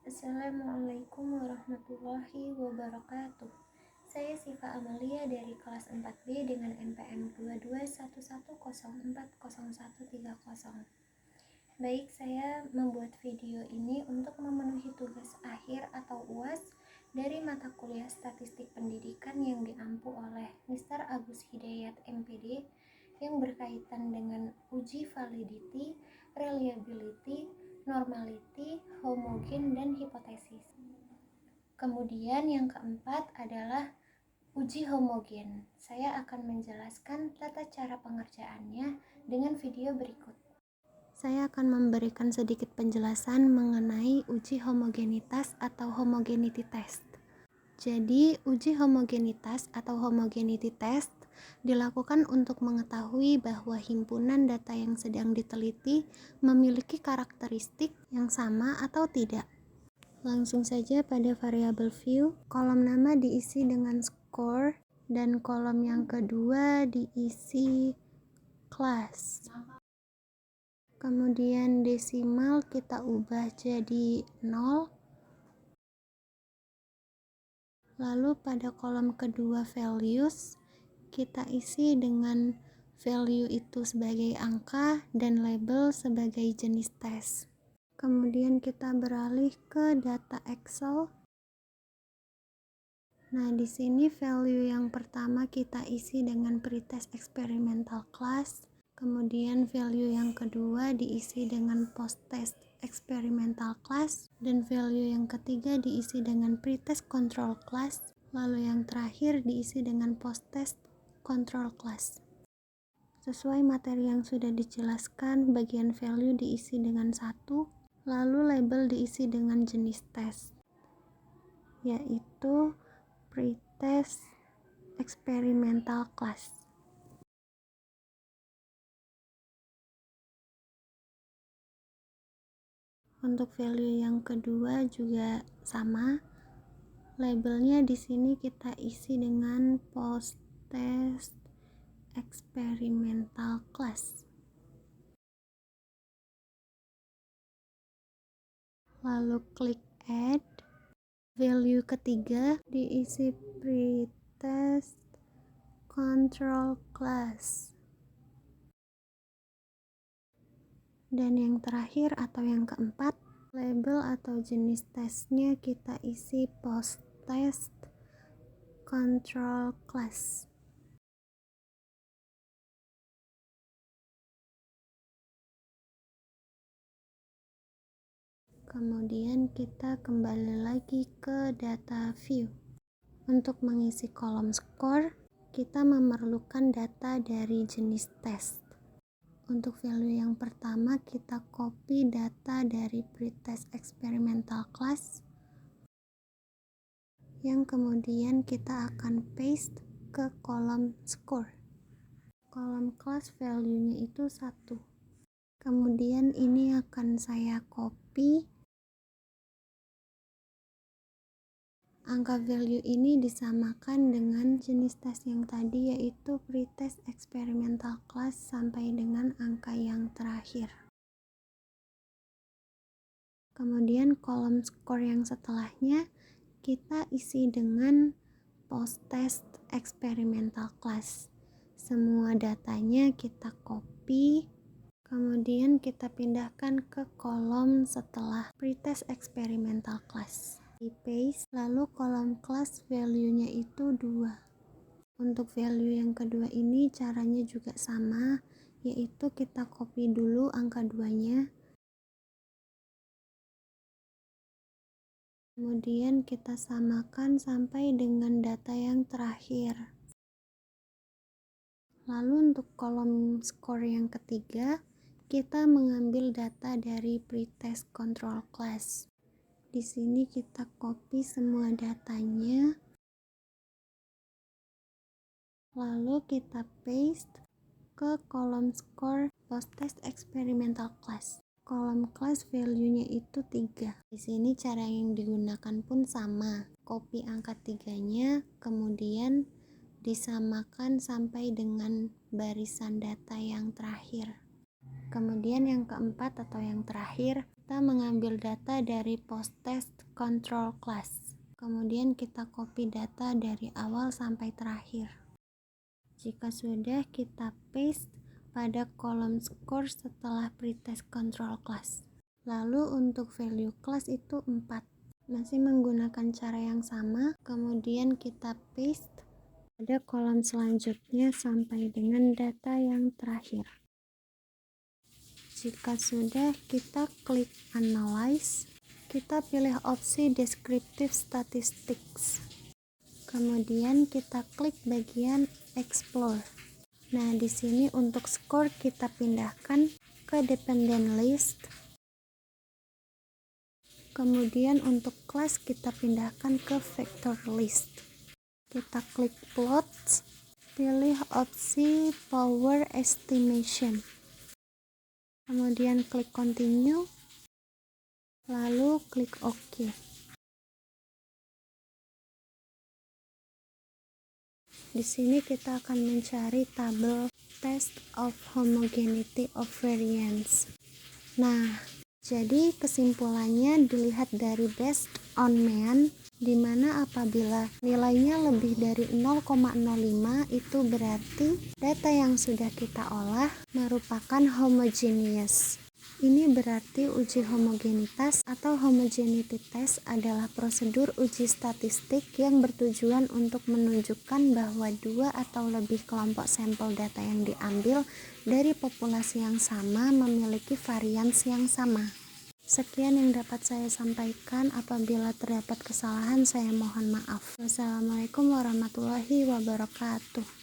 Assalamualaikum warahmatullahi wabarakatuh. Saya Siva Amalia dari kelas 4B dengan NPM 2211040130. Baik, saya membuat video ini untuk memenuhi tugas akhir atau UAS dari mata kuliah Statistik Pendidikan yang diampu oleh Mr. Agus Hidayat MPD yang berkaitan dengan uji validity, reliability, normality, homogen, dan hipotesis. Kemudian yang keempat adalah uji homogen. Saya akan menjelaskan tata cara pengerjaannya dengan video berikut. Saya akan memberikan sedikit penjelasan mengenai uji homogenitas atau homogeneity test. Jadi, uji homogenitas atau homogeneity test dilakukan untuk mengetahui bahwa himpunan data yang sedang diteliti memiliki karakteristik yang sama atau tidak. Langsung saja pada variabel view, kolom nama diisi dengan score dan kolom yang kedua diisi class. Kemudian desimal kita ubah jadi 0. Lalu pada kolom kedua values, kita isi dengan value itu sebagai angka dan label sebagai jenis tes. Kemudian kita beralih ke data Excel. Nah, di sini value yang pertama kita isi dengan pretest experimental class. Kemudian value yang kedua diisi dengan post-test experimental class, dan value yang ketiga diisi dengan pretest control class, lalu yang terakhir diisi dengan post-test control class. Sesuai materi yang sudah dijelaskan, bagian value diisi dengan 1, lalu label diisi dengan jenis tes, yaitu pretest experimental class. Untuk value yang kedua juga sama. Labelnya di sini kita isi dengan post-test experimental class. Lalu klik add. Value ketiga diisi pretest control class. Dan yang terakhir atau yang keempat, label atau jenis tesnya kita isi post-test control class. Kemudian kita kembali lagi ke data view. Untuk mengisi kolom score, kita memerlukan data dari jenis test. Untuk value yang pertama, kita copy data dari pretest experimental class, yang kemudian kita akan paste ke kolom score. Kolom class value-nya itu 1. Kemudian ini akan saya copy. Angka value ini disamakan dengan jenis tes yang tadi, yaitu pretest experimental class sampai dengan angka yang terakhir. Kemudian kolom score yang setelahnya kita isi dengan post-test experimental class. Semua datanya kita copy, kemudian kita pindahkan ke kolom setelah pretest experimental class. Di paste, lalu kolom class value-nya itu 2. Untuk value yang kedua ini caranya juga sama, yaitu kita copy dulu angka 2-nya. Kemudian kita samakan sampai dengan data yang terakhir. Lalu untuk kolom score yang ketiga, kita mengambil data dari pretest control class. Di sini kita copy semua datanya, lalu kita paste ke kolom score post-test experimental class. Kolom class value-nya itu 3. Di sini cara yang digunakan pun sama. Copy angka 3-nya, kemudian disamakan sampai dengan barisan data yang terakhir. Kemudian yang keempat atau yang terakhir, kita mengambil data dari post-test control class. Kemudian kita copy data dari awal sampai terakhir. Jika sudah, kita paste pada kolom score setelah pretest control class. Lalu untuk value class itu 4. Masih menggunakan cara yang sama, kemudian kita paste pada kolom selanjutnya sampai dengan data yang terakhir. Jika sudah, kita klik Analyze. Kita pilih opsi Descriptive Statistics. Kemudian kita klik bagian Explore. Nah, di sini untuk score kita pindahkan ke Dependent List. Kemudian untuk kelas kita pindahkan ke Vector List. Kita klik Plot. Pilih opsi Power Estimation. Kemudian klik Continue, lalu klik OK. Di sini kita akan mencari tabel Test of Homogeneity of Variance. Nah, jadi kesimpulannya dilihat dari based on mean, di mana apabila nilainya lebih dari 0,05 itu berarti data yang sudah kita olah merupakan homogeneous. Ini berarti uji homogenitas atau homogeneity test adalah prosedur uji statistik yang bertujuan untuk menunjukkan bahwa dua atau lebih kelompok sampel data yang diambil dari populasi yang sama memiliki varians yang sama. Sekian yang dapat saya sampaikan. Apabila terdapat kesalahan, saya mohon maaf. Wassalamualaikum warahmatullahi wabarakatuh.